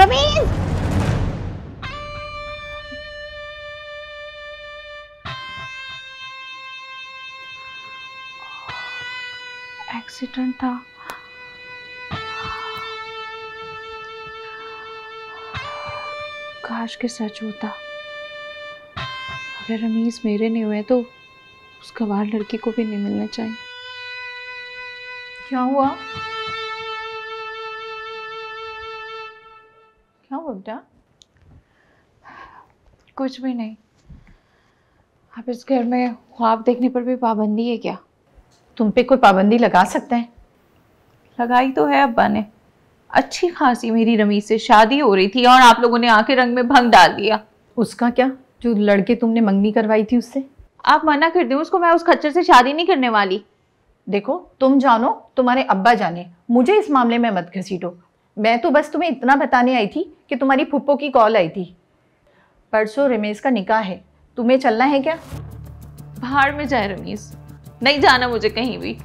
Ramiz accident था। काश के सच होता। अगर रमीज मेरे नहीं हुए तो उस गवार लड़की को भी नहीं मिलना चाहिए। क्या हुआ? क्या हुआ बेटा? कुछ भी नहीं। आप इस घर में ख्वाब देखने पर भी पाबंदी है क्या? तुम पे कोई पाबंदी लगा सकते हैं? लगाई तो है अब्बा ने। अच्छी खासी मेरी रमीज से शादी हो रही थी और आप लोगों ने आके रंग में भंग डाल दिया। उसका क्या, जो लड़के तुमने मंगनी करवाई थी उससे? आप मना कर दें उसको, मैं उस खच्चर से शादी नहीं करने वाली। देखो, तुम जानो तुम्हारे अब्बा जाने, मुझे इस मामले में मत घसीटो। मैं तो बस तुम्हें इतना बताने आई थी कि तुम्हारी फुप्पो की कॉल आई थी। परसों रमेश का निकाह है, तुम्हें चलना है क्या? बाहर में जाए रमीज, नहीं जाना मुझे कहीं भी।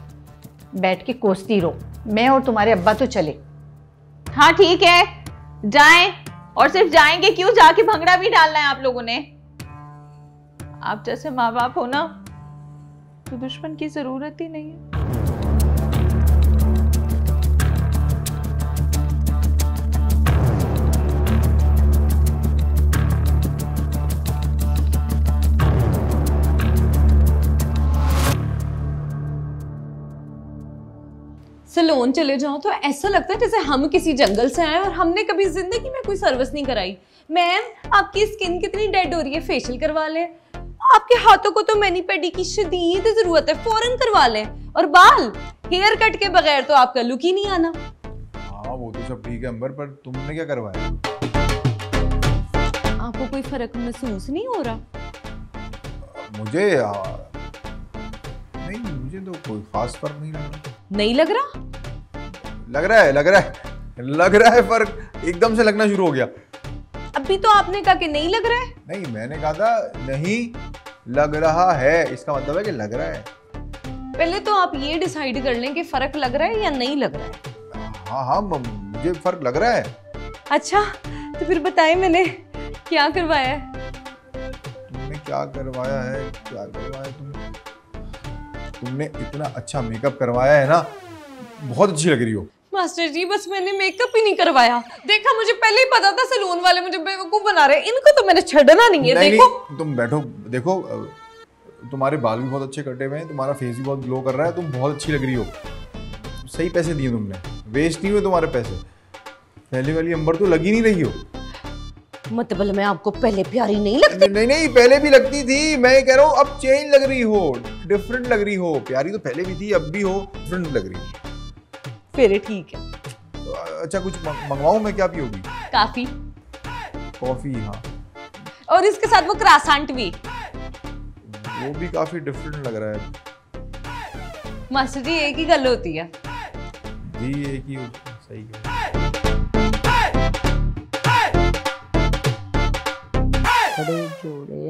बैठ के कोसती रहो, मैं और तुम्हारे अब्बा तो चले। हाँ ठीक है, जाएं। और सिर्फ जाएंगे क्यों, जाके भंगड़ा भी डालना है आप लोगों ने। आप जैसे माँ बाप हो ना, तो दुश्मन की जरूरत ही नहीं है। सलोन चले जाओ तो ऐसा लगता है जैसे हम किसी जंगल से आए और हमने कभी जिंदगी में कोई सर्विस नहीं कराई। मैम आपकी स्किन कितनी डेड हो रही है, फेशियल करवा लें। आपके हाथों को तो मैनी पेडी की शदीद जरूरत है, फौरन करवा लें। और बाल हेयर कट के बगैर तो आपका लुक ही नहीं आना। हाँ वो तो सब ठीक है अंबर, पर तुमने क्या करवाया? आपको कोई फर्क महसूस नहीं हो रहा? मुझे नहीं, मुझे तो कोई खास फर्क नहीं लग रहा। नहीं लग रहा? लग रहा है फर्क, एकदम से लगना शुरू हो गया। अभी तो आपने कहा कि नहीं लग रहा है। नहीं, मैंने कहा था नहीं लग रहा है, इसका मतलब है कि लग रहा है। पहले तो आप ये डिसाइड कर लें कि फर्क लग रहा है या नहीं लग रहा है। हाँ मुझे फर्क लग रहा है। अच्छा तो फिर बताएं मैंने क्या करवाया है? तुमने क्या करवाया है? तुमने इतना अच्छा मेकअप करवाया है ना, बहुत अच्छी लग रही हो। मास्टर जी बस मैंने मेकअप ही नहीं करवाया। देखा, मुझे पहले ही पता था सैलून वाले मुझे बेवकूफ बना रहे हैं। इनको तो मैंने छड़ना नहीं है। देखो तुम बैठो, देखो तुम्हारे बाल भी बहुत अच्छे कटे हुए हैं, तुम्हारा फेस भी बहुत ग्लो कर रहा है, तुम बहुत अच्छी लग रही हो। सही पैसे दिए तुमने, वेस्ट नहीं हुए तुम्हारे पैसे। पहले वाली अंबर तो लगी नहीं रही हो। मतलब मैं आपको पहले प्यारी नहीं लगती? नहीं, पहले भी लगती थी। मैं कह रहा हूँ अब चेंज लग रही हो, डिफरेंट लग रही हो। प्यारी तो पहले भी थी, अब भी हो, डिफरेंट लग रही हो। फिर ठीक है। तो अच्छा कुछ मंगवाऊं मैं? क्या पियोगी? काफी। कॉफी? हाँ। और इसके साथ वो क्रासेंट भी। वो भी काफी डिफरेंट लग रहा है। मास्टर जी एक ही गल होती है। जी एक ही होती है, सही है। बड़े जोड़े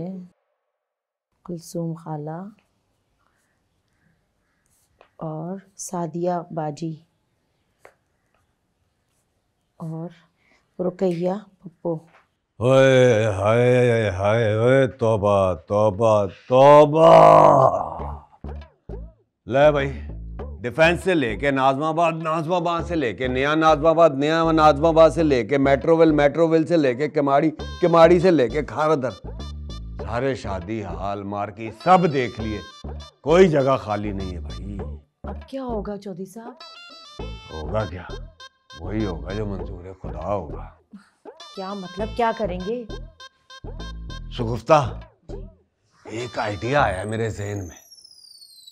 कुलसूम खाला और सादिया बाजी और रुकैया पप्पो। ओए हाय हाय ओए, तौबा तौबा तौबा। ले भाई, डिफेंस से लेके नाजमाबाद, नाजमाबाद से लेके नया नाजमाबाद, नया नाजमाबाद से लेके मेट्रोविल, मेट्रोविल से लेके किमाड़ी, किमाड़ी से लेके खारदर, सारे शादी हाल मार्की सब देख लिए, कोई जगह खाली नहीं है भाई। अब क्या होगा चौधरी साहब? होगा क्या? वही होगा जो मंजूर खुदा होगा। क्या मतलब, क्या करेंगे? सुगुफ्ता, एक आइडिया आया मेरे जहन में।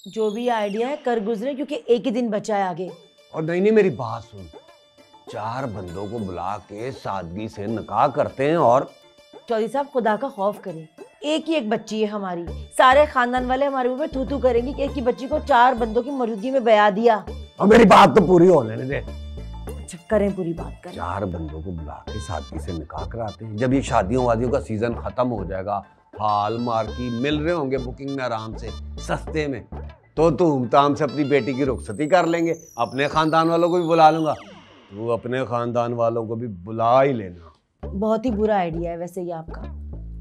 जो भी आइडिया है कर गुजरे, क्योंकि एक ही दिन बचा है आगे। और नहीं मेरी बात सुन, 4 बंदों को बुला के सादगी से निकाह करते हैं। और चौधरी साहब खुदा का खौफ करें, एक ही एक बच्ची है हमारी, सारे खानदान वाले हमारे ऊपर थू थू करेंगे कि एक ही बच्ची को 4 बंदों की मौजूदगी में बया दिया। और मेरी बात तो पूरी होने दे। अच्छा करें, पूरी बात करें। 4 बंदों को बुला के सादगी से निकाह कराते हैं। जब ये शादियों वादियों का सीजन खत्म हो जाएगा, हाल मार्की मिल रहे होंगे बुकिंग में आराम से सस्ते में, तो धूमधाम से अपनी बेटी की रुखसती कर लेंगे। अपने खानदान वालों को भी बुला लूंगा, तू अपने खानदान वालों को भी बुला ही लेना। बहुत ही बुरा आइडिया है वैसे ये आपका।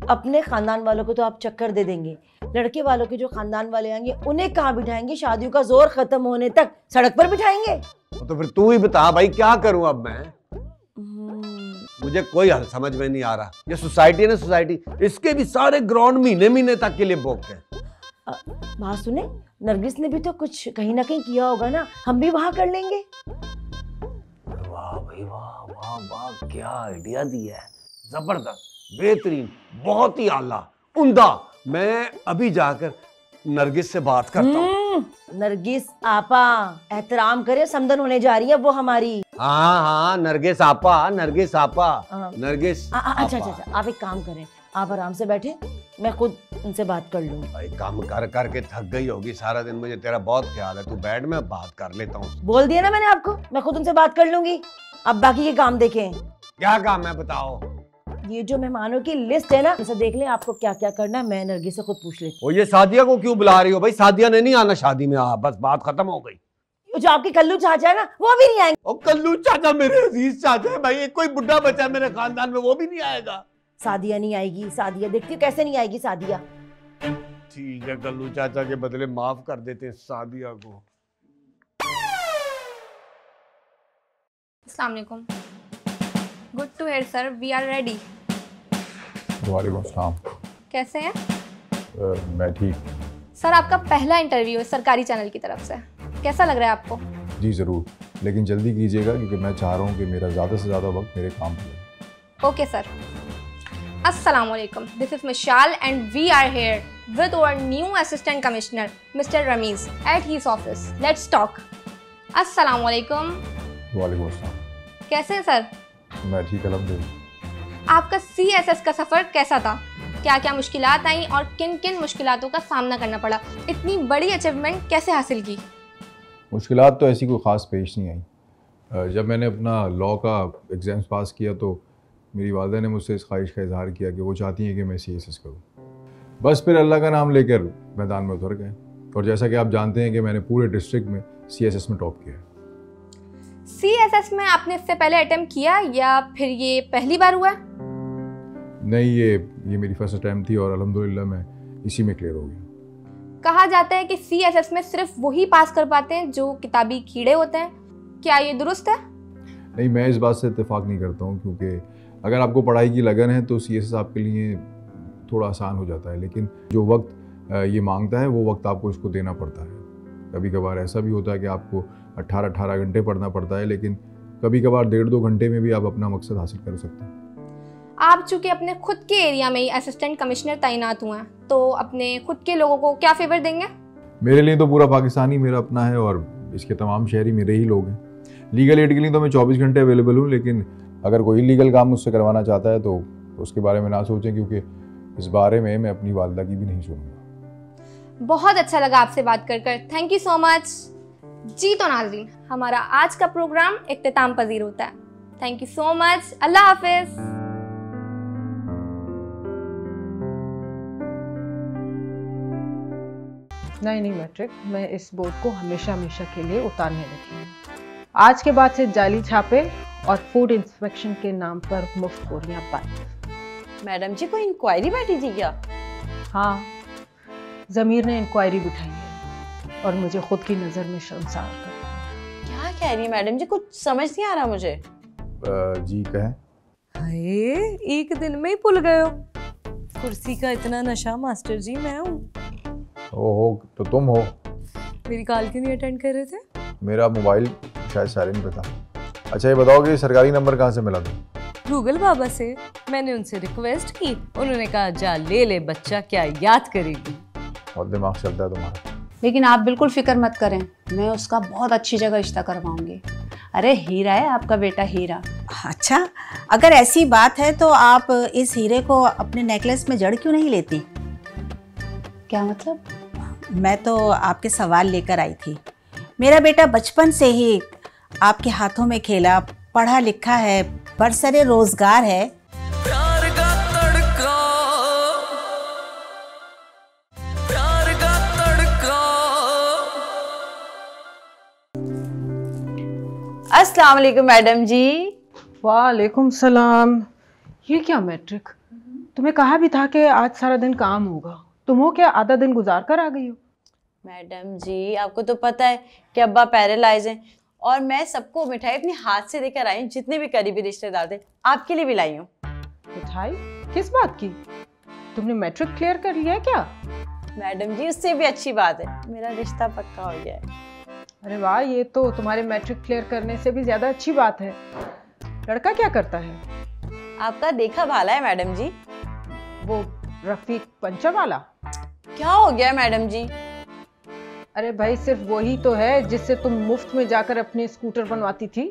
अपने खानदान वालों को तो आप चक्कर दे देंगे, लड़के वालों के जो खानदान वाले आएंगे उन्हें कहाँ बिठाएंगे? शादियों का जोर खत्म होने तक सड़क पर बिठाएंगे। तो फिर तू ही बता भाई, क्या करूं अब मैं? मुझे कोई हल समझ में नहीं आ रहा। ये सोसाइटी है ना, सोसाइटी, इसके भी सारे ग्राउंड महीने महीने तक के लिए बुक हैं। बात सुने, नरगिस ने भी तो कुछ कहीं ना कहीं किया होगा ना, हम भी वहां कर लेंगे। वाह भाई वाह वाह वाह, क्या आइडिया दिया है, जबरदस्त, बेहतरीन, बहुत ही आला, उम्दा। मैं अभी जाकर नरगिस से बात करता हूँ। नरगिस आपा, एहतराम करे, समदन होने जा रही है वो हमारी। हाँ, नरगिस आपा, नरगिस आपा, नरगिस। अच्छा, आप एक काम करें, आप आराम से बैठे, मैं खुद उनसे बात कर लूँ। भाई काम कर कर के थक गई होगी सारा दिन, मुझे तेरा बहुत ख्याल है। तू बैठ, मैं बात कर लेता हूँ। बोल दिया ना मैंने आपको, मैं खुद उनसे बात कर लूंगी। अब बाकी के काम देखें। क्या काम है बताओ? ये जो मेहमानों की लिस्ट है ना, उसे देख लें आपको क्या क्या करना है। मैं नरगिस से खुद पूछ लेती हूँ। ये सादिया को क्यों बुला रही हो भाई? सादिया ने नहीं आना शादी में, बस बात खत्म हो गई। जो आपके कल्लू चाचा है ना, वो भी नहीं आएंगे। और कल्लू चाचा मेरे अजीज चाचा है भाई, कोई बुढ़ा बच्चा मेरे खानदान में, वो भी नहीं आएगा। सादिया नहीं आएगी, सादिया देखती कैसे नहीं आएगी सादिया। ठीक है, कल्लू चाचा के बदले माफ कर देते हैं सादिया को। अस्सलाम वालेकुम। Good to hear sir, we are ready. वालेकुम अस्सलाम। कैसे हैं? मैं ठीक। सर आपका पहला इंटरव्यू है सरकारी चैनल की तरफ से, कैसा लग रहा है आपको? जी ज़रूर, लेकिन जल्दी कीजिएगा क्योंकि मैं चाह रहा हूँ कि मेरा ज़्यादा से ज़्यादा वक्त मेरे काम पे लगे। Okay sir. अस्सलाम वालेकुम, this is Mishal and we are here with our new assistant commissioner mister Rameez at his office. Let's talk. अस्सलाम वालेकुम। वालेकुम अस्सलाम। कैसे हैं सर? मैं ठीक, अल्हम्दुलिल्लाह। आपका CSS का सफ़र कैसा था? क्या क्या मुश्किलात आई और किन किन मुश्किलातों का सामना करना पड़ा? इतनी बड़ी अचीवमेंट कैसे हासिल की? मुश्किलात तो ऐसी कोई ख़ास पेश नहीं आई। जब मैंने अपना लॉ का एग्ज़ाम्स पास किया तो मेरी वालिदा ने मुझसे इस ख्वाहिश का इजहार किया कि वो चाहती हैं कि मैं CSS करूँ। बस फिर अल्लाह का नाम लेकर मैदान में उतर गए, और जैसा कि आप जानते हैं कि मैंने पूरे डिस्ट्रिक्ट में CSS में टॉप किया है। CSS में आपने इससे पहले अटेम्प्ट किया या फिर ये पहली बार हुआ? नहीं, ये मेरी फर्स्ट अटैम्प्ट थी और अल्हम्दुलिल्लाह मैं इसी में क्लियर हो गया। कहा जाता है कि CSS में सिर्फ वही पास कर पाते हैं जो किताबी कीड़े होते हैं, क्या ये दुरुस्त है? नहीं, मैं इस बात से इत्तेफाक नहीं करता हूँ, क्योंकि अगर आपको पढ़ाई की लगन है तो CSS आपके लिए थोड़ा आसान हो जाता है, लेकिन जो वक्त ये मांगता है वो वक्त आपको इसको देना पड़ता है। कभी कभार ऐसा भी होता है कि आपको 18 घंटे पढ़ना पड़ता है, लेकिन कभी कभार 1.5-2 घंटे में भी आप अपना मकसद हासिल कर सकते हैं। आप चूँकि अपने खुद के एरिया में ही असिस्टेंट कमिश्नर तैनात हुए हैं, तो अपने खुद के लोगों को क्या फेवर देंगे? मेरे लिए तो पूरा पाकिस्तान ही मेरा अपना है और इसके तमाम शहरी मेरे ही लोग हैं। लीगल एड के लिए तो मैं 24 घंटे अवेलेबल हूँ, लेकिन अगर कोई इलीगल काम मुझसे करवाना चाहता है तो उसके बारे में ना सोचें, क्योंकि इस बारे में मैं अपनी वालिदा की भी नहीं सुनूंगा। बहुत अच्छा लगा आपसे बात कर कर, थैंक यू सो मच। जी तो नाज़रीन, हमारा आज का प्रोग्राम इख्तिताम पजीर होता है। थैंक यू सो मच, अल्लाह हाफिज। नहीं मैट्रिक, मैं इस बोर्ड को हमेशा हमेशा के लिए उतारने लगी हूँ। आज के बाद से जाली छापे और फूड इंस्पेक्शन के नाम पर मुफ्त बोरियां बंद। मैडम जी, कोई इंक्वायरी बैठी थी क्या? हाँ, ज़मीर ने इंक्वायरी बिठाई है और मुझे खुद की नज़र में शर्मसार कर दिया। क्या कह रही है मैडम जी? कुछ समझ नहीं आ रहा मुझे। जी कहें। हाय, एक दिन में ही भूल गए हो। कुर्सी का इतना नशा मास्टर जी मैं हूँ। ओहो, तो तुम हो। मेरी कॉल क्यों नहीं अटेंड कर रहे थे? मेरा मोबाइल शायद साइलेंट पे था। अच्छा ये बताओ कि सरकारी नंबर कहाँ से मिला था? गूगल बाबा से। मैंने उनसे रिक्वेस्ट की, उन्होंने कहा जा ले ले बच्चा, क्या याद करेगी। बहुत दिमाग चलता है तुम्हारा। लेकिन आप बिल्कुल फिक्र मत करें, मैं उसका बहुत अच्छी जगह रिश्ता करवाऊंगी। अरे हीरा है आपका बेटा, हीरा। अच्छा, अगर ऐसी बात है तो आप इस हीरे को अपने नेकलेस में जड़ क्यों नहीं लेती? क्या मतलब? मैं तो आपके सवाल लेकर आई थी। मेरा बेटा बचपन से ही आपके हाथों में खेला, पढ़ा लिखा है, बरसरे रोजगार है। प्यार का तड़का, प्यार का तड़का। अस्सलाम वालेकुम मैडम जी। वालेकुम सलाम। ये क्या मैट्रिक, तुम्हें कहा भी था कि आज सारा दिन काम होगा, तुम हो क्या आधा दिन गुजार कर आ गई हो? मैडम जी आपको तो पता है कि अब्बा पैरालाइज हैं और मैं सबको मिठाई अपने हाथ से देकर आई हूँ, जितने भी करीबी रिश्तेदार थे आपके लिए भी लाई हूँ। मिठाई? किस बात की? तुमने मैट्रिक क्लियर कर लिया है क्या? मैडम जी उससे भी अच्छी बात है, मेरा रिश्ता पक्का हो गया है। अरे वाह, ये तो तुम्हारे मैट्रिक क्लियर करने से भी ज्यादा अच्छी बात है। लड़का क्या करता है? आपका देखा भाला है मैडम जी। वो रफीक पंचर वाला? क्या हो गया मैडम जी? अरे भाई, सिर्फ वही तो है जिससे तुम मुफ्त में जाकर अपने स्कूटर बनवाती थी।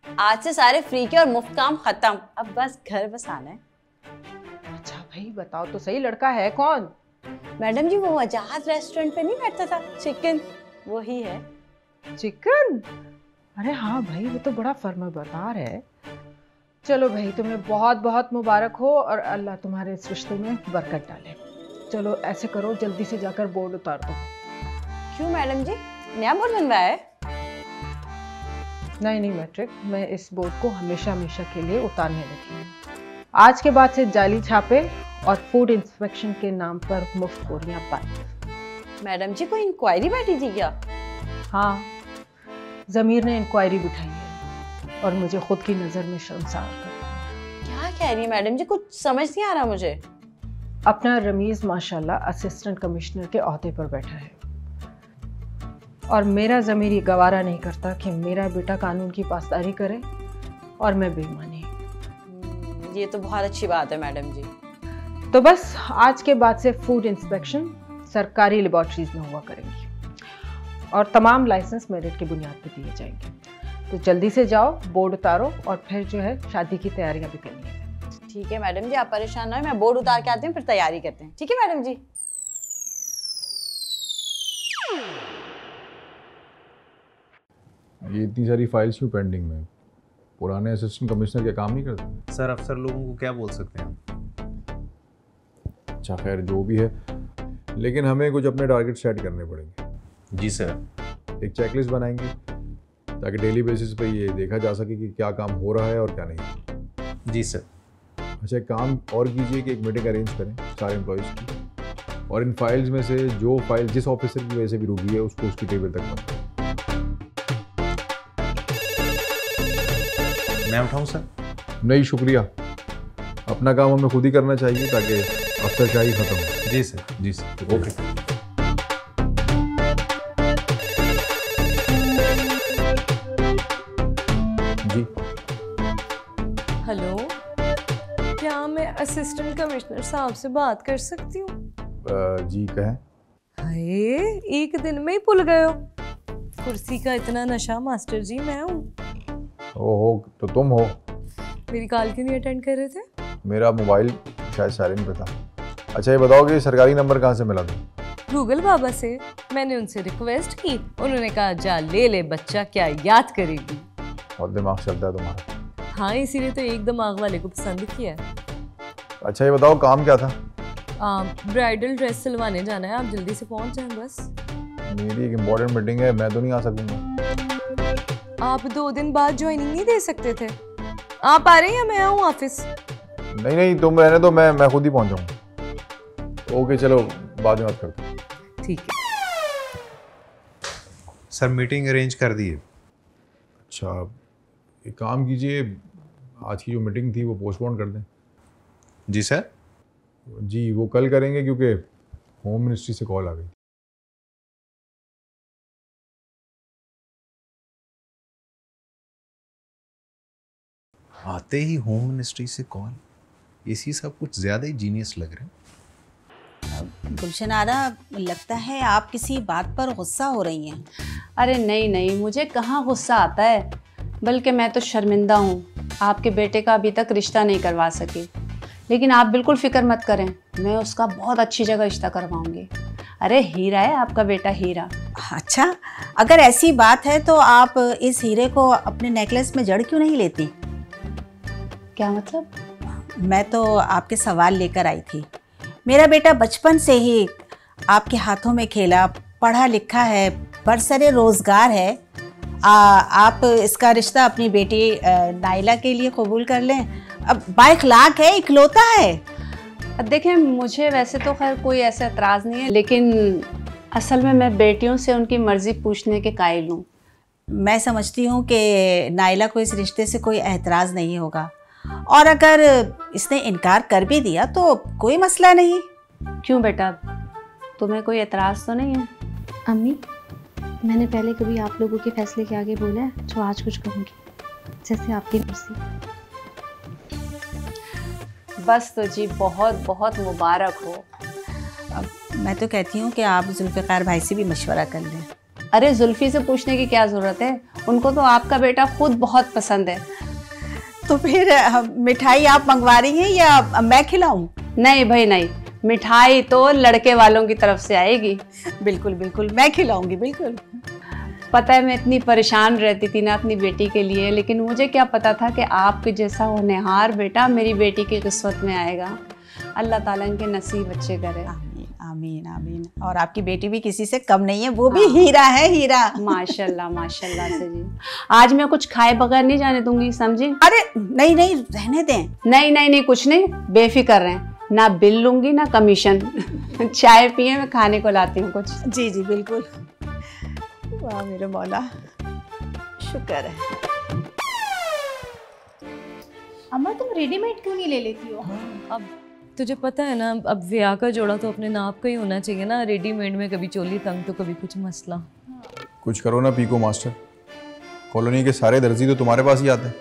आज से सारे फ्री के और मुफ्त काम खत्म, अब बस घर बसाना है। अच्छा भाई बताओ तो सही, लड़का है कौन? मैडम जी वो वजाहत रेस्टोरेंट पे नहीं बैठता था, चिकन, वही है। चिकन? अरे हाँ भाई, वो तो बड़ा फर्माबरदार है। चलो भाई, तुम्हें बहुत बहुत मुबारक हो और अल्लाह तुम्हारे इस रिश्ते में बरकत डाले। चलो ऐसे करो, जल्दी से जाकर बोर्ड उतार दो। क्यों मैडम जी, नया बोर्ड बनवाया है? नहीं मैट्रिक, मैं इस बोर्ड को हमेशा हमेशा के लिए उतारने लगी हूँ। आज के बाद से जाली छापे और फूड इंस्पेक्शन के नाम पर मुफ्त बोरियां बंद। मैडम जी कोई इंक्वायरी बैठी थी क्या? हाँ, जमीर ने इंक्वायरी बिठाई है और मुझे खुद की नज़र में शर्मसार कर। क्या कह रही है मैडम जी, कुछ समझ नहीं आ रहा मुझे। अपना रमीज़ माशाल्लाह असिस्टेंट कमिश्नर के ओहदे पर बैठा है और मेरा ज़मीर ये गवारा नहीं करता कि मेरा बेटा कानून की पासदारी करे और मैं बेईमानी। ये तो बहुत अच्छी बात है मैडम जी। तो बस आज के बाद से फूड इंस्पेक्शन सरकारी लेबॉर्ट्रीज में हुआ करेंगी और तमाम लाइसेंस मेरिट की बुनियाद पर दिए जाएंगे। तो जल्दी से जाओ, बोर्ड उतारो और फिर जो है शादी की तैयारियां भी करनी है। ठीक है मैडम जी, आप परेशान ना हो, मैं बोर्ड उतार के आती हूँ, फिर तैयारी करते हैं। ठीक है मैडम जी। ये इतनी सारी फाइल्स क्यों पेंडिंग में? पुराने असिस्टेंट कमिश्नर क्या काम नहीं करते? सर अफसर लोगों को क्या बोल सकते हैं? अच्छा खैर, जो भी है, लेकिन हमें कुछ अपने टारगेट सेट करने पड़ेंगे। जी सर। एक चेकलिस्ट बनाएंगे ताकि डेली बेसिस पे ये देखा जा सके कि क्या काम हो रहा है और क्या नहीं। जी सर। अच्छा एक काम और कीजिए कि एक मीटिंग अरेंज करें सारे एम्प्लॉयज़ की और इन फाइल्स में से जो फाइल जिस ऑफिसर की वजह से भी रुकी है उसको उसकी टेबल तक पहुँचाएं। मैं उठाऊं सर? नहीं शुक्रिया, अपना काम हमें खुद ही करना चाहिए ताकि अफसरशाही खत्म हो। जी सर। जी सर, ओके। जी हेलो, क्या मैं असिस्टेंट कमिश्नर साहब से बात कर सकती हूँ? जी कहें। हाय, एक दिन में ही भूल गए हो। कुर्सी का इतना नशा मास्टर जी मैं हूँ। ओहो, तो तुम हो। मेरी कॉल क्यों नहीं अटेंड कर रहे थे? मेरा मोबाइल शायद साइलेंट पे था। अच्छा ये बताओ कि सरकारी नंबर कहाँ से मिला था? गूगल बाबा से। मैंने उनसे रिक्वेस्ट की, उन्होंने कहा जा ले ले बच्चा, क्या याद करेगी। बहुत दिमाग चलता है तुम्हारा। हाँ, इसीलिए तो एक दिमाग वाले को पसंद किया है। अच्छा ये बताओ काम क्या था? ब्राइडल ड्रेस सिलवाने जाना है, आप जल्दी से पहुंच जाएं बस। मेरी एक इम्पोर्टेंट मीटिंग है, मैं तो नहीं आ सकूंगा। आप 2 दिन बाद ज्वाइनिंग नहीं दे सकते थे? आप आ रहे हैं या मैं आऊँ ऑफिस? नहीं तुम रहने दो, मैं खुद ही पहुंच जाऊंगा। ओके चलो, बाद में बात करते हैं। ठीक है सर, मीटिंग अरेंज कर दी है। अच्छा एक काम कीजिए, आज की जो मीटिंग थी वो पोस्टपोन कर दें। जी सर। जी वो कल करेंगे क्योंकि होम मिनिस्ट्री से कॉल आ गई। आते ही होम मिनिस्ट्री से कॉल, इसी सब कुछ ज़्यादा ही जीनियस लग रहे हैं। गुलशन आरा, लगता है आप किसी बात पर गुस्सा हो रही हैं। अरे नहीं, मुझे कहाँ गुस्सा आता है, बल्कि मैं तो शर्मिंदा हूँ, आपके बेटे का अभी तक रिश्ता नहीं करवा सकी। लेकिन आप बिल्कुल फिक्र मत करें, मैं उसका बहुत अच्छी जगह रिश्ता करवाऊंगी। अरे हीरा है आपका बेटा, हीरा। अच्छा, अगर ऐसी बात है तो आप इस हीरे को अपने नेकलेस में जड़ क्यों नहीं लेती? क्या मतलब? मैं तो आपके सवाल लेकर आई थी। मेरा बेटा बचपन से ही आपके हाथों में खेला, पढ़ा लिखा है, बरसरे रोजगार है। आप इसका रिश्ता अपनी बेटी नाइला के लिए कबूल कर लें। अब बाइखलाक है, इकलौता है। देखें, मुझे वैसे तो खैर कोई ऐसा एतराज़ नहीं है, लेकिन असल में मैं बेटियों से उनकी मर्ज़ी पूछने के कायल हूँ। मैं समझती हूँ कि नाइला को इस रिश्ते से कोई एतराज़ नहीं होगा, और अगर इसने इनकार कर भी दिया तो कोई मसला नहीं। क्यों बेटा, तुम्हें कोई एतराज़ तो नहीं है? अम्मी, मैंने पहले कभी आप लोगों के फैसले के आगे बोला है जो आज कुछ कहूँगी, जैसे आपकी मर्जी। बस तो जी बहुत बहुत मुबारक हो। अब मैं तो कहती हूँ कि आप जुल्फ़िकार भाई से भी मशवरा कर लें। अरे जुल्फ़ी से पूछने की क्या ज़रूरत है, उनको तो आपका बेटा खुद बहुत पसंद है। तो फिर मिठाई आप मंगवा रही हैं या मैं खिलाऊं? नहीं भाई नहीं, मिठाई तो लड़के वालों की तरफ से आएगी। बिल्कुल बिल्कुल, मैं खिलाऊंगी, बिल्कुल। पता है मैं इतनी परेशान रहती थी ना अपनी बेटी के लिए, लेकिन मुझे क्या पता था कि आपके जैसा होनहार बेटा मेरी बेटी की किस्मत में आएगा। अल्लाह ताला इनके नसीब अच्छे करे। आमीन आमीन। और आपकी बेटी भी किसी से कम नहीं है, वो भी हीरा है, हीरा। माशाल्लाह माशाल्लाह से जी। आज मैं कुछ खाए बगैर नहीं जाने दूंगी, समझी? अरे नहीं नहीं, रहने दें। नहीं नहीं नहीं, कुछ नहीं, बेफिक्र रहें। ना बिल लूंगी ना कमीशन। चाय पिए, मैं खाने को लाती हूँ कुछ। जी जी बिल्कुल। वाह मेरे मौला, शुक्र है। अम्मा, तुम रेडीमेड क्यों नहीं ले लेती हो? अब तुझे पता है ना, अब ब्याह का जोड़ा तो अपने नाप का ही होना चाहिए ना। रेडीमेड में कभी चोली तंग तो कभी कुछ मसला। कुछ करो ना पीको मास्टर, कॉलोनी के सारे दर्जी तो तुम्हारे पास ही आते हैं।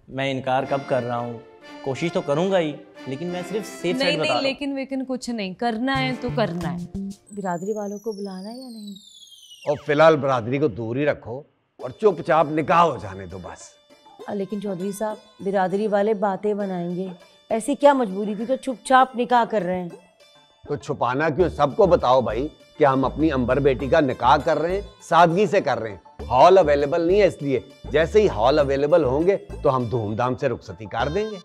मैं इनकार कब कर रहा हूँ, कोशिश तो करूँगा ही, लेकिन मैं सिर्फ सेफ साइड बता रहा हूँ। लेकिन वेकिन कुछ नहीं, करना है तो करना है। बिरादरी वालों को बुलाना है या नहीं? और फिलहाल बिरादरी को दूर ही रखो और चुपचाप निकाह हो जाने दो बस। लेकिन चौधरी साहब, बिरादरी वाले बातें बनाएंगे, ऐसी क्या मजबूरी थी तो चुपचाप निकाह कर रहे हैं? तो छुपाना क्यों, सबको बताओ भाई कि हम अपनी अंबर बेटी का निकाह कर रहे हैं, सादगी से कर रहे हैं। हॉल अवेलेबल नहीं है, इसलिए जैसे ही हॉल अवेलेबल होंगे तो हम धूमधाम से रुखसती कर देंगे।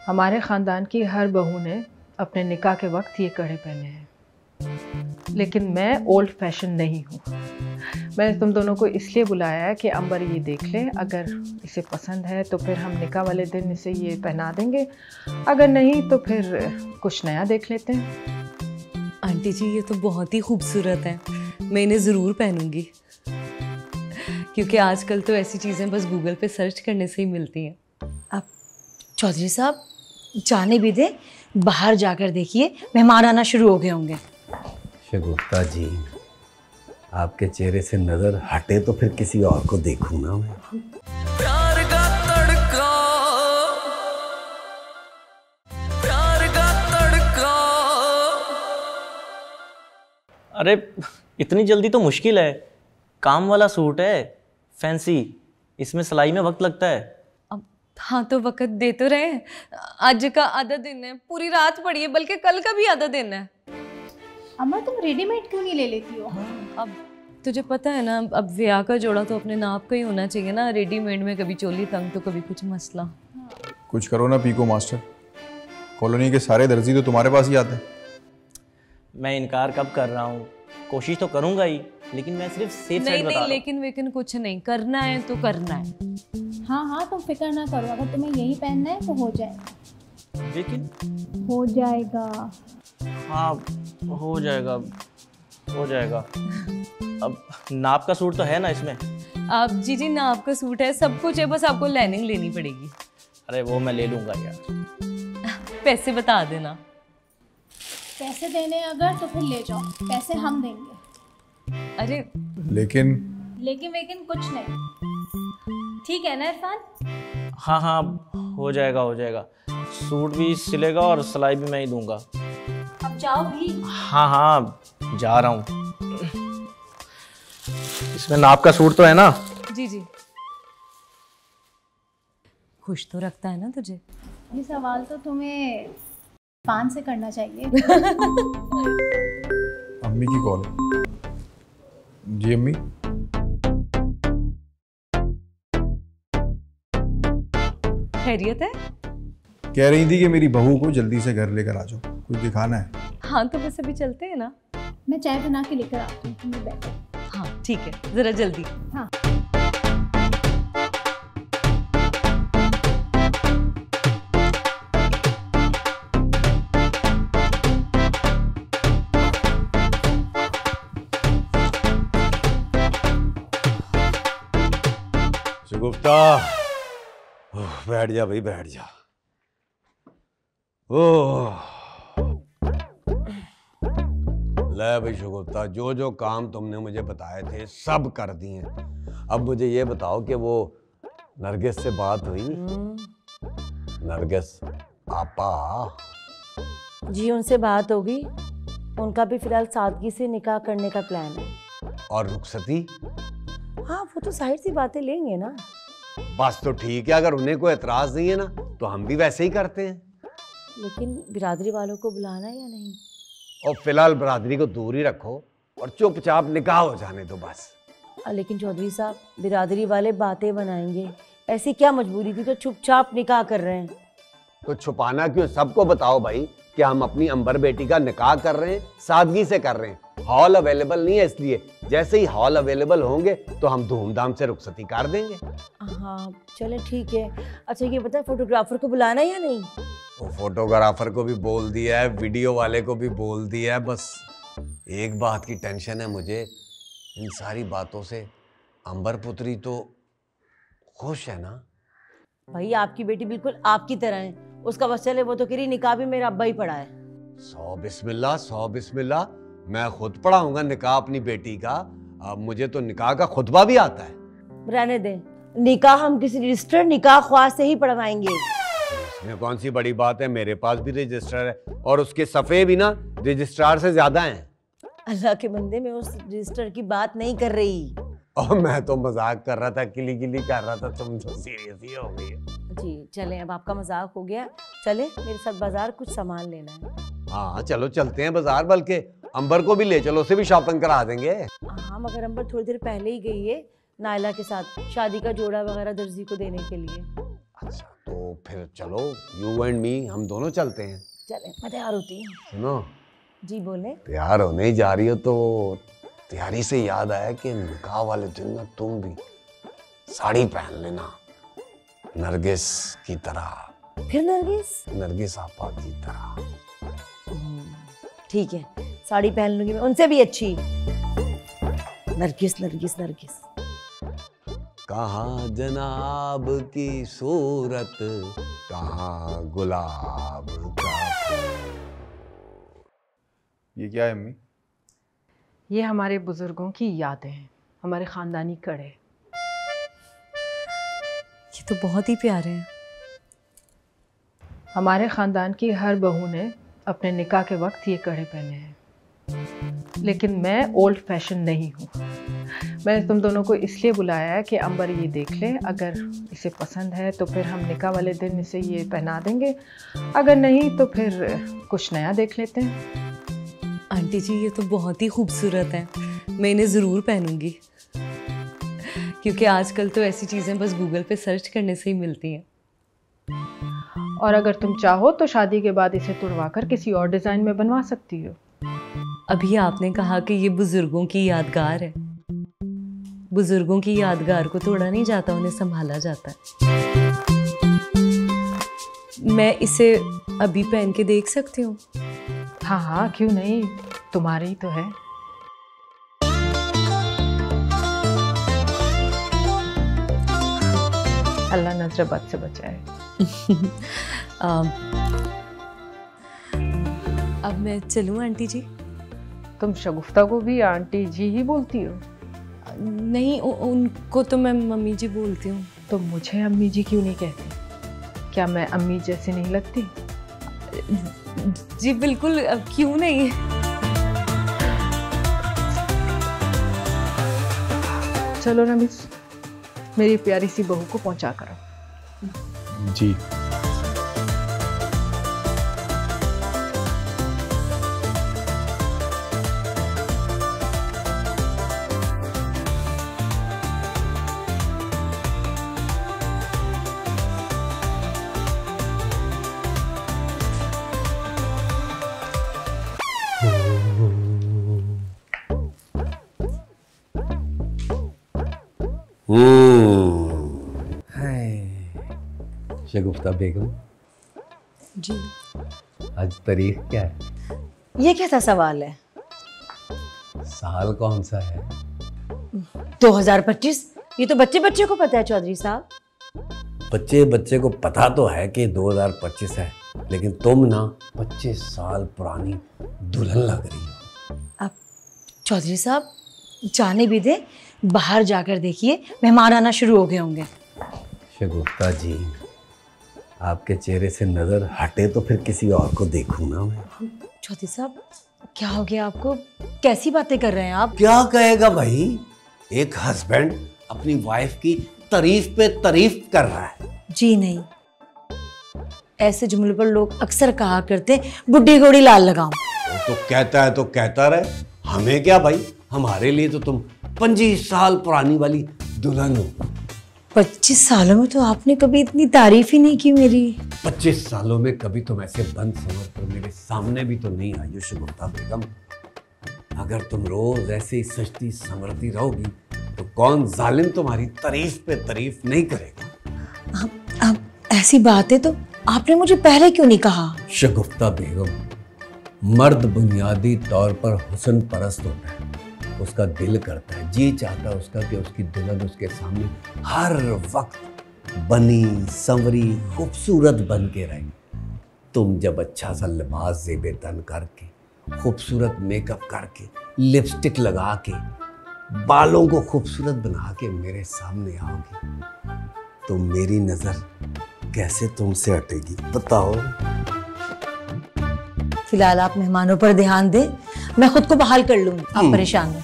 हमारे ख़ानदान की हर बहू ने अपने निकाह के वक्त ये कड़े पहने हैं, लेकिन मैं ओल्ड फैशन नहीं हूँ। मैंने तुम दोनों को इसलिए बुलाया है कि अंबर ये देख ले, अगर इसे पसंद है तो फिर हम निकाह वाले दिन इसे ये पहना देंगे, अगर नहीं तो फिर कुछ नया देख लेते हैं। आंटी जी, ये तो बहुत ही खूबसूरत है, मैं इन्हें ज़रूर पहनूंगी, क्योंकि आजकल तो ऐसी चीज़ें बस गूगल पे सर्च करने से ही मिलती हैं। अब चौधरी साहब जाने भी दें, बाहर जाकर देखिए मेहमान आना शुरू हो गए होंगे। शगुफ्ता जी, आपके चेहरे से नजर हटे तो फिर किसी और को देखूं ना मैं। प्यार का तड़का, प्यार का तड़का। अरे इतनी जल्दी तो मुश्किल है, काम वाला सूट है, फैंसी, इसमें सिलाई में वक्त लगता है। अब हाँ तो वक्त दे तो रहे, आज का आधा दिन है, पूरी रात पड़ी है, बल्कि कल का भी आधा दिन है। अम्मा, तुम रेडीमेड क्यों नहीं ले लेती हो? अब तुझे पता है ना, अब ब्याह का जोड़ा तो अपने नाप का ही होना चाहिए ना। रेडीमेड में कभी चोली तंग तो कभी कुछ मसला। कुछ करो ना पीको मास्टर, कॉलोनी के सारे दर्जी तो तुम्हारे पास ही आते हैं। मैं इनकार कब कर रहा हूँ, कोशिश तो करूँगा ही, लेकिन मैं सिर्फ सेफ साइड बता रहा हूँ। लेकिन वेकिन कुछ नहीं, करना है तो करना है। हाँ हाँ, तुम फिक्र ना करो, अगर तुम्हें यही पहनना है तो हो जाएगा। लेकिन हो जाएगा। हाँ हो जाएगा, हो जाएगा। अब नाप का सूट तो है ना इसमें? आप जी नाप का सूट है, सब कुछ है, बस आपको लाइनिंग लेनी पड़ेगी। अरे वो मैं ले लूँगा यार। पैसे बता देना। पैसे देने अगर तो फिर ले जाओ, पैसे हम देंगे। अरे लेकिन वेकिन कुछ नहीं, ठीक है ना इरफान? हाँ हाँ हो जाएगा, हो जाएगा। सूट भी सिलेगा और सिलाई भी मैं ही दूंगा। अब जाओ भी। हाँ हाँ जा रहा हूँ। इसमें नाप का सूट तो है ना? जी जी। खुश तो रखता है ना तुझे? ये सवाल तो तुम्हें पान से करना चाहिए। अम्मी की कॉल। जी अम्मी। खैरियत है? कह रही थी कि मेरी बहू को जल्दी से घर लेकर आ जाओ, कुछ दिखाना है। हाँ तो बस अभी चलते हैं ना। मैं चाय बना के लेकर आती हूँ, तुम बैठो। हाँ ठीक है, जरा जल्दी। हाँ। बैठ जा भाई, बैठ जा। ओह, ले भाई शगुफ्ता, जो जो काम तुमने मुझे बताए थे सब कर दिए। अब मुझे ये बताओ कि वो नरगिस से बात हुई? नरगिस आपा? जी उनसे बात होगी, उनका भी फिलहाल सादगी से निकाह करने का प्लान है। और रुखसती? हाँ वो तो जाहिर सी बातें लेंगे ना। बस तो ठीक है, अगर उन्हें कोई एतराज नहीं है ना तो हम भी वैसे ही करते हैं। लेकिन बिरादरी वालों को बुलाना या नहीं? और फिलहाल बिरादरी को दूर ही रखो और चुपचाप निकाह हो जाने दो बस। लेकिन चौधरी साहब, बिरादरी वाले बातें बनाएंगे, ऐसी क्या मजबूरी थी तो चुपचाप निकाह कर रहे हैं। तो छुपाना क्यों, सबको बताओ भाई कि हम अपनी अंबर बेटी का निकाह कर रहे हैं, सादगी से कर रहे हैं। हॉल अवेलेबल नहीं है, इसलिए जैसे ही हॉल अवेलेबल होंगे तो हम धूमधाम से रुखसती कर देंगे। हाँ चले ठीक है। अच्छा ये बता, फोटोग्राफर को बुलाना या नहीं? वो फोटोग्राफर को भी बोल दिया है, वीडियो वाले को भी बोल दिया है। बस एक बात की टेंशन है मुझे, इन सारी बातों से अंबर पुत्री तो खुश है ना? भाई आपकी बेटी बिल्कुल आपकी तरह है, उसका बस चले वो तो कह रही निकाह भी मेरा अब्बा ही पढ़ा है। 100 बिस्मिल्लाह, 100 बिस्मिल्लाह। मैं खुद पढ़ाऊंगा निकाह अपनी बेटी का। अब मुझे तो निकाह का खुतबा भी आता है। रहने दे, निकाह हम किसी रजिस्टर्ड निकाह ख्वाह से ही पढ़वाएंगे। इसमें कौन सी बड़ी बात है, मेरे पास भी रजिस्टर है और उसके सफ़े भी ना रजिस्ट्रार से ज्यादा हैं। अल्लाह के बंदे, मैं उस रजिस्टर की बात नहीं कर रही। और मैं तो मजाक कर रहा था, किली किली कर रहा था, तुम तो सीरियस ही हो गई। जी चलें, अब आपका मजाक हो गया, चले मेरे साथ बाजार कुछ सामान लेना है। हाँ चलो चलते हैं बाजार, बल्कि अंबर को भी ले चलो, उसे भी शॉपिंग करा देंगे। हाँ मगर अंबर थोड़ी देर पहले ही गई है नायला के साथ शादी का जोड़ा वगैरह दर्जी को देने के लिए। अच्छा तो फिर चलो, यू एंड मी, हम दोनों चलते हैं। चले, मैं तैयार होती हूँ। सुनो जी बोले। तैयार होने ही जा रही हो तो तैयारी से याद आया कि निकाह वाले दिन ना तुम भी साड़ी पहन लेना, नरगिस की तरह। फिर नरगिस? नरगिस आपा की तरह। ठीक है, साड़ी पहन लूंगी मैं, उनसे भी अच्छी। नरगिस नरगिस नरगिस। कहाँ जनाब की सूरत, कहाँ गुलाब का फूल। ये क्या है अम्मी? ये हमारे बुजुर्गों की यादें हैं, हमारे खानदानी कड़े। ये तो बहुत ही प्यारे हैं। हमारे खानदान की हर बहू ने अपने निकाह के वक्त ये कड़े पहने हैं, लेकिन मैं ओल्ड फैशन नहीं हूँ। मैंने तुम दोनों को इसलिए बुलाया है कि अंबर ये देख ले, अगर इसे पसंद है तो फिर हम निकाह वाले दिन इसे ये पहना देंगे, अगर नहीं तो फिर कुछ नया देख लेते हैं। आंटी जी ये तो बहुत ही खूबसूरत है, मैं इन्हें ज़रूर पहनूंगी, क्योंकि आजकल तो ऐसी चीज़ें बस गूगल पे सर्च करने से ही मिलती हैं। और अगर तुम चाहो तो शादी के बाद इसे तुड़वा कर किसी और डिज़ाइन में बनवा सकती हो। अभी आपने कहा कि ये बुजुर्गों की यादगार है, बुजुर्गों की यादगार को तोड़ा नहीं जाता, उन्हें संभाला जाता है। मैं इसे अभी पहन के देख सकती हूँ? हाँ हाँ क्यों नहीं, तुम्हारी तो है। अल्लाह नजर बद से बचाए। अब मैं चलूँ आंटी जी? तुम शगुफ्ता को भी आंटी जी ही बोलती हो? नहीं, उनको तो मैं मम्मी जी बोलती हूँ। तो मुझे अम्मी जी क्यों नहीं कहती? क्या मैं अम्मी जैसी नहीं लगती? जी बिल्कुल, क्यों नहीं। चलो रमीज, मेरी प्यारी सी बहू को पहुंचा करो। जी। शगुफ्ता बेगम जी, आज तारीख क्या है? ये कैसा सवाल है? साल कौन सा है? 2025। ये तो बच्चे बच्चे को पता है चौधरी साहब। बच्चे को पता तो है कि 2025 है, लेकिन तुम ना 25 साल पुरानी दुल्हन लग रही हो। अब चौधरी साहब जाने भी दे, बाहर जाकर देखिए मेहमान आना शुरू हो गए होंगे। शगुफ्ता जी, आपके चेहरे से नजर हटे तो फिर किसी और को देखूं ना मैं। चौधरी साहब क्या हो गया आपको, कैसी बातें कर रहे हैं आप? क्या कहेगा भाई, एक हस्बैंड अपनी वाइफ की तारीफ पे तारीफ कर रहा है। जी नहीं, ऐसे जुमलों पर लोग अक्सर कहा करते बुढ़ी घोड़ी लाल लगाओ। वो तो कहता रहे, हमें क्या भाई, हमारे लिए तो तुम 25 साल पुरानी वाली दुल्हन हो। 25 सालों में तो आपने कभी इतनी तारीफ ही नहीं की मेरी। 25 सालों में कभी तुम ऐसे बंद संवर कर मेरे सामने भी तो नहीं आई हो शगुफ्ता बेगम। अगर तुम रोज ऐसे ही सजती संवरती रहोगी तो कौन जालिम तुम्हारी तारीफ पे तारीफ नहीं करेगा। अब ऐसी बातें तो आपने मुझे पहले क्यों नहीं कहा? शगुफ्ता बेगम, मर्द बुनियादी तौर पर हुस्न परस्त होता है, उसका दिल करता है, जी चाहता है उसका कि उसकी दुल्हन उसके सामने हर वक्त बनी संवरी खूबसूरत बन के रहे। तुम जब अच्छा सा लिबास ज़ेबे तन करके, खूबसूरत मेकअप करके, लिपस्टिक लगा के, बालों को खूबसूरत बना के मेरे सामने आओगी तो मेरी नजर कैसे तुमसे हटेगी बताओ। फिलहाल आप मेहमानों पर ध्यान दें, मैं खुद को बहाल कर लूंगी, आप परेशान मत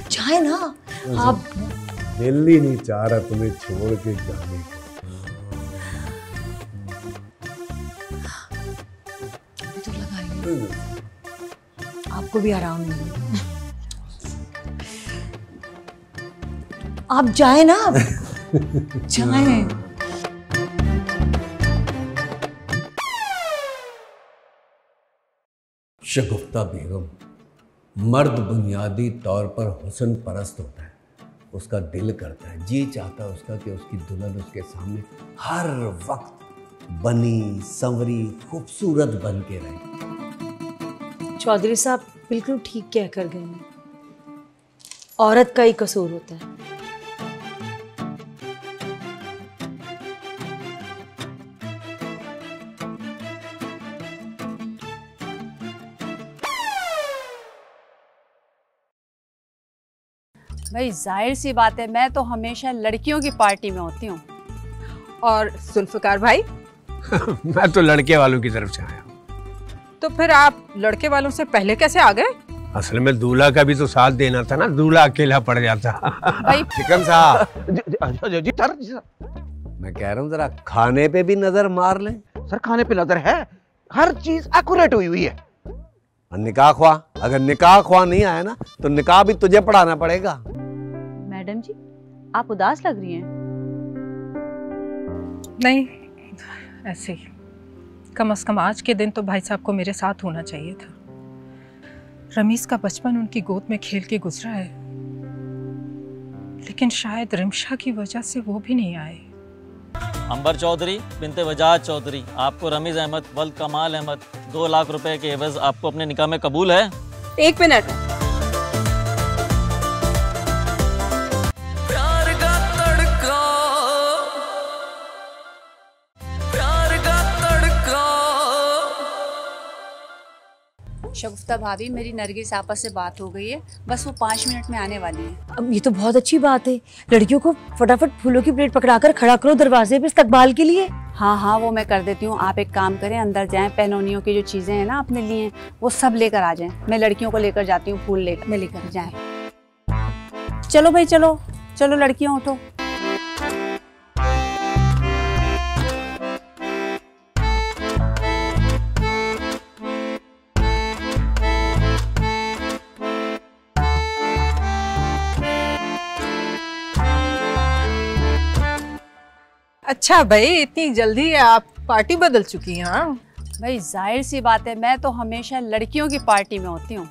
चाहे ना। आप दिल ही नहीं चाह रहा तुम्हें छोड़ के जाने को। तो लगाइए, आपको भी आराम नहीं। आप जाए ना, जाए। शगुफ्ता बेगम, मर्द बुनियादी तौर पर हुस्न परस्त होता है, उसका दिल करता है, जी चाहता है उसका कि उसकी दुल्हन उसके सामने हर वक्त बनी संवरी खूबसूरत बन के रहे। चौधरी साहब बिल्कुल ठीक कह कर गए हैं, औरत का ही कसूर होता है। भाई जाहिर सी बात है, मैं तो हमेशा लड़कियों की पार्टी में होती हूँ। और जुल्फकार भाई? मैं तो लड़के वालों की तरफ से आया। तो फिर आप लड़के वालों से पहले कैसे आ गए? असल में दूल्हा का भी तो साथ देना था ना, दूल्हा अकेला पड़ जाता। भाई चिकन साहब जी सर, मैं कह रहा हूँ जरा खाने पे भी नजर मार लें। सर खाने पे नजर है, हर चीज एक्यूरेट हुई है। निकाह ख्वाह, अगर निकाह ख्वाह नहीं आया ना तो निकाह भी तुझे पढ़ाना पड़ेगा। मैडम जी आप उदास लग रही हैं। नहीं, ऐसे ही। कम से कम आज के दिन तो भाई साहब को मेरे साथ होना चाहिए था। रमीज का बचपन उनकी गोद में खेल के गुजरा है, लेकिन शायद रिमशा की वजह से वो भी नहीं आए। अंबर चौधरी बिनते वजाज चौधरी, आपको रमीज अहमद वल कमाल अहमद 2 लाख रुपए के एवज आपको अपने निकाह में कबूल है? 1 मिनट। प्यार का तड़का, प्यार का तड़का। शगुफ्ता भाभी, मेरी नरगिस आपस से बात हो गई है, बस वो 5 मिनट में आने वाली है। अब ये तो बहुत अच्छी बात है, लड़कियों को फटाफट फूलों की प्लेट पकड़ाकर खड़ा करो दरवाजे पे इस्तकबाल के लिए। हाँ वो मैं कर देती हूँ। आप एक काम करें, अंदर जाएं, पहनोनियों की जो चीजें हैं ना अपने लिए, वो सब लेकर आ जाएं। मैं लड़कियों को लेकर जाती हूँ, फूल लेकर मैं लेकर जाएं। चलो भाई चलो चलो लड़कियां उठो। अच्छा भाई, इतनी जल्दी आप पार्टी बदल चुकी हैं? हाँ भाई जाहिर सी बात है, मैं तो हमेशा लड़कियों की पार्टी में होती हूँ।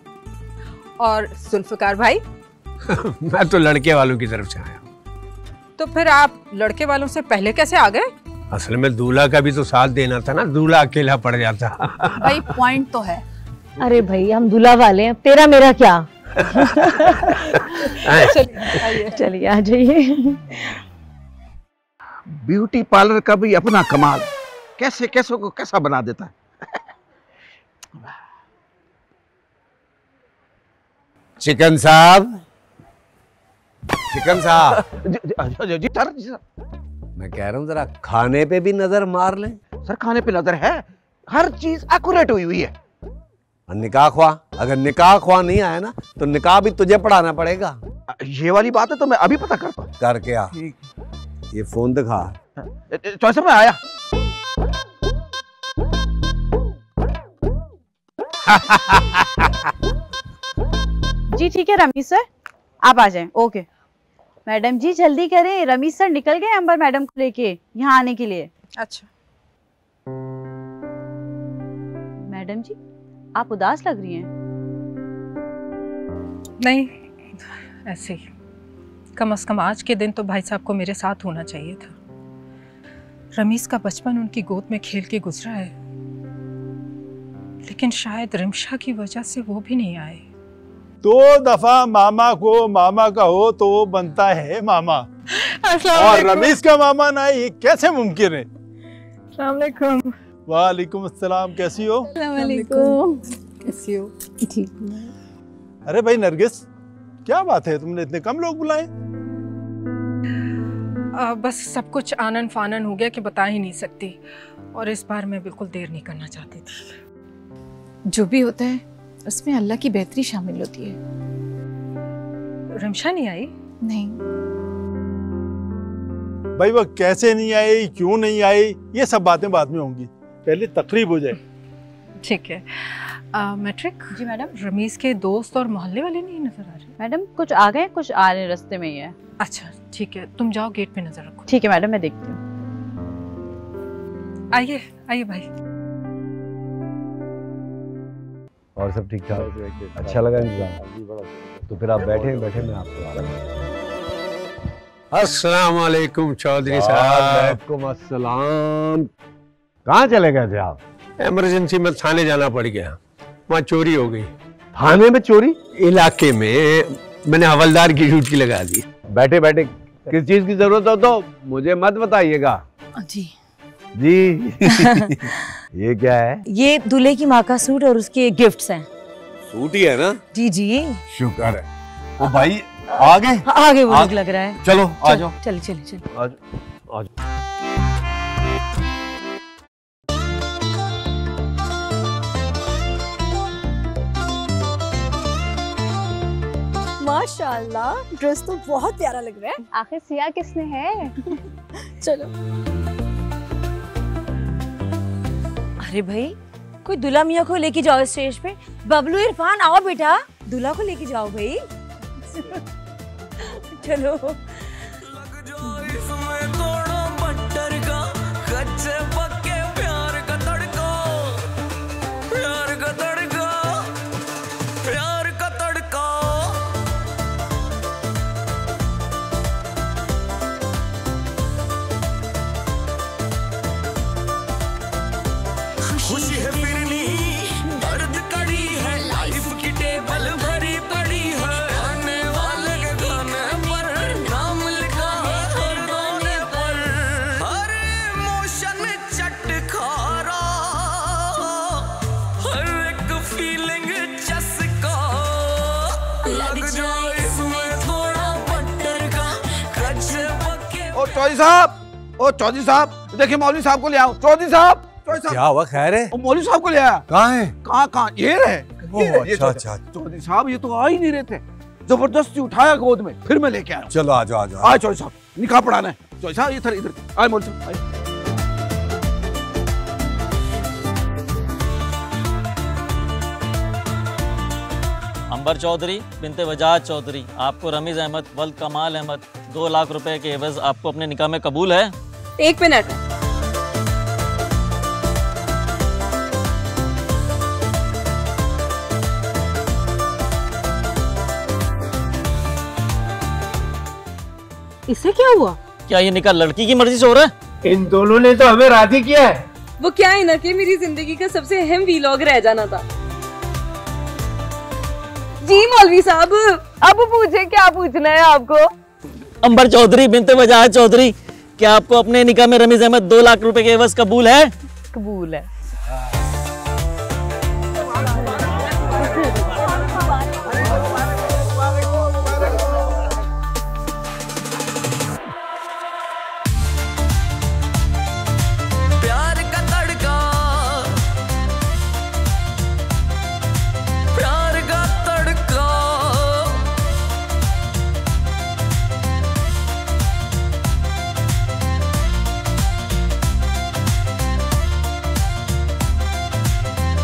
और जुल्फकार भाई? मैं तो लड़के वालों की तरफ से आया। तो फिर आप लड़के वालों से पहले कैसे आ गए? असल में दूल्हा का भी तो साथ देना था ना, दूल्हा अकेला पड़ जाता। भाई पॉइंट तो है। अरे भाई हम दूल्हा वाले हैं, तेरा मेरा क्या। चलिए आ जाइए। ब्यूटी पार्लर का भी अपना कमाल है, कैसे कैसों को कैसा बना देता है। चिकन साहब, चिकन साहब। जी सर, जी सर। मैं कह रहा हूँ जरा खाने पे भी नजर मार लें। सर खाने पे नजर है, हर चीज एक्यूरेट हुई हुई है। और निकाह ख्वा, अगर निकाह ख्वा नहीं आया ना तो निकाह भी तुझे पढ़ाना पड़ेगा। ये वाली बात है तो मैं अभी पता करता हूँ। करके आ। ये फोन दिखा। चौधरी साहब मैं आया। जी ठीक है रमीज सर, आप आ जाएं। ओके मैडम जी जल्दी करें, रमीज सर निकल गए अंबर मैडम को लेके यहाँ आने के लिए। अच्छा मैडम जी आप उदास लग रही हैं। नहीं, ऐसे ही। कम से कम आज के दिन तो भाई साहब को मेरे साथ होना चाहिए था। रमीज का बचपन उनकी गोद में खेल के गुजरा है, लेकिन शायद रिमशा की वजह से वो भी नहीं आए। 2 दफा मामा को मामा का हो तो वो बनता है मामा, और रमीज का मामा ना, ये कैसे मुमकिन है? अस्सलाम वालेकुम। वालेकुम अस्सलाम, कैसी हो? कैसी हो? ठीक हूँ। अरे भाई नरगिस, क्या बात है, तुमने इतने कम लोग बुलाए? बस सब कुछ आनन फानन हो गया कि बता ही नहीं सकती, और इस बार मैं बिल्कुल देर नहीं करना चाहती थी। जो भी होता है उसमें अल्लाह की बेहतरी शामिल होती है। रिमशा नहीं आई? नहीं। भाई वो कैसे नहीं आई, क्यों नहीं आई, ये सब बातें बाद में होंगी, पहले तकरीब हो जाए। ठीक है। मैट्रिक जी मैडम। रमीज के दोस्त और मोहल्ले वाले नहीं नजर आ रहे? मैडम कुछ आ गए, कुछ आ रहे रास्ते में ही है। अच्छा ठीक है, तुम जाओ गेट पे नजर रखो। ठीक है मैडम, मैं देखती हूँ। आइए आइए भाई। और सब ठीक ठाक? अच्छा लगा इंतजाम? तो फिर आप बैठे बैठे मैं आपको आ रहा हूँ। अस्सलाम वालेकुम चौधरी साहब। वालेकुम अस्सलाम। कहाँ चले गए थे आप? इमरजेंसी में थाने जाना पड़ गया, वहाँ चोरी हो गई। थाने में चोरी? इलाके में मैंने हवलदार की ड्यूटी लगा दी। बैठे बैठे किस चीज की जरूरत हो तो मुझे मत बताइएगा। जी जी। ये क्या है? ये दूल्हे की माँ का सूट और उसके गिफ्ट्स हैं। सूट ही है ना? जी जी शुक्र है। ओ भाई आ गए? आगे वो लोग लग रहा है। चलो आ जाओ। चलिए चलिए चलिए। आ जाओ। माशाल्लाह, ड्रेस तो बहुत प्यारा लग रहा है। आखिर सिया किसने है? चलो। अरे भाई कोई दुल्हा मियाँ को लेके जाओ स्टेज पे। बबलू इरफान आओ बेटा, दूल्हा को लेके जाओ भाई। चलो। कच्चे पक्के प्यार का तड़का, प्यार का तड़का, प्यार का तड़का। खुशी है फिरनी, दर्द कड़ी है, लाइफ की टेबल भरी पड़ी है। आने वाले के खाने पर नाम लिखा है हर कोने पर। हर इमोशन चटखारा, हर एक फीलिंग चस्का। लग जाए इसमें थोड़ा बटर का, कच्चे पक्के। ओ चौधरी साहब, ओ चौधरी साहब, देखिए मौलवी साहब को ले आओ। चौधरी साहब, क्या हुआ? खैर है? मौलवी साहब को ले आया। कहाँ है? कहाँ ये रहे। अच्छा अच्छा। चौधरी साहब ये तो आ ही नहीं रहे थे, जबरदस्ती उठाया गोद में, फिर मैं लेके आया। चलो आ जाओ आ जाओ। आए चौधरी साहब, निकाह पढ़ाना है। चौधरी साहब इधर इधर आए। मौलवी साहब आए। अंबर चौधरी बिनते वजाज चौधरी, आपको रमीज अहमद वल्द कमाल अहमद 2 लाख रुपए के एवज आपको अपने निकाह में कबूल है? 1 मिनट। इसे क्या हुआ? क्या ये निकाह लड़की की मर्जी से हो रहा है? इन दोनों ने तो हमें राजी किया है। वो क्या है ना कि मेरी जिंदगी का सबसे अहम वीलॉग रह जाना था। जी मौलवी साहब, अब पूछे क्या पूछना है आपको? अंबर चौधरी बिनते वजाज चौधरी, क्या आपको अपने निकाह में रमीज अहमद 2 लाख रुपए के एवज कबूल है? कबूल है। प्यार का तड़का, प्यार का तड़का,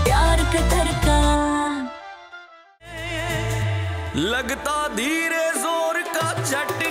प्यार का तड़का लगता धीरे जोर का झटका।